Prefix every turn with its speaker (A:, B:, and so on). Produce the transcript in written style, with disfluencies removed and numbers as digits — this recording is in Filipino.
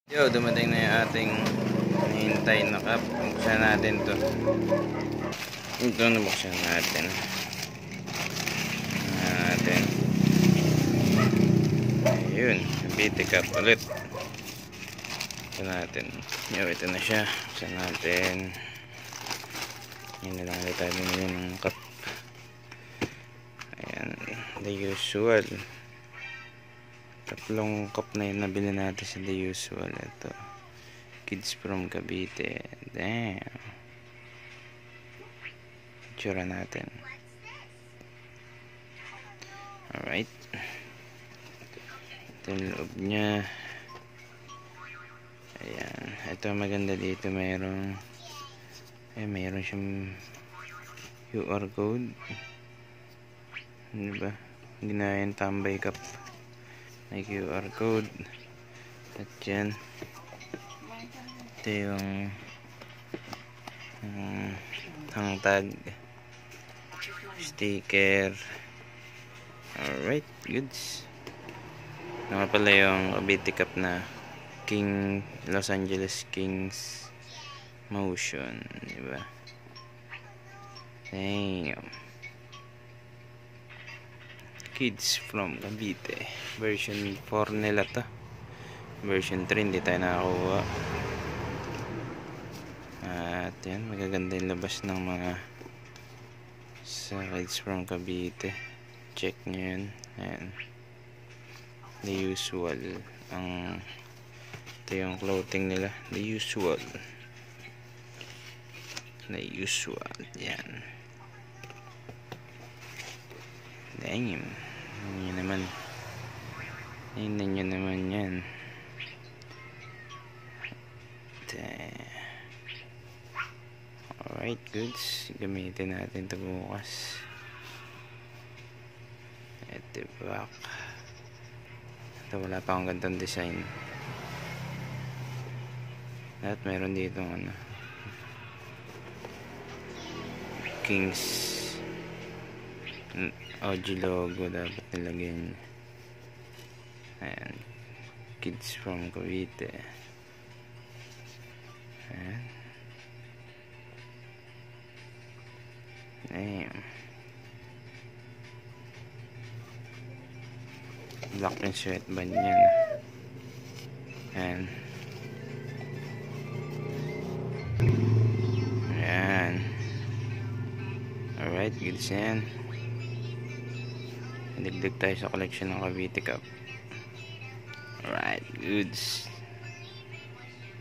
A: Yo, dumating na yung ating hinihintay na cup. Buksan natin to. Ito na buksan natin. Ayun, BT cup ulit. Buksan natin. Yo, ito na siya. Buksan natin. Yan na lang ulit tayo binili ng cup. Ayan, the usual. Tatlong cup na yun nabili natin sa the usual. Ito, Kids from Cavite. Damn. Tsura natin. Alright. Ito yung loob nya. Ayan. Ito maganda dito. Mayroon siyang QR code. Diba? Ginaya yung tambay cup. May QR code. At yan. Ito yung hang tag. Sticker. Alright, goods. Naman pala yung Cavite cup na Los Angeles Kings motion, diba? Damn. Kids from Cavite. Version 4 nila to. Version 3 hindi tayo nakakuha. At yan, magaganda yung labas ng mga sa Kids from Cavite. Check nyo yun. Ayan. The usual. Ito yung clothing nila. The usual. Yan. Damn. Tingnan nyo naman yan. Alright, goods. Gamitin natin ito bukas. Ito back. Ito wala pa akong gantong design. At meron dito Kings OG logo dapat nilagyan. Ayan, Kids from Cavite. Ayan. Damn. Black yung sweatband niya. Ayan. Ayan. Alright, goods yan. Nagdag tayo sa collection ng Cavite cup. Alright, goods.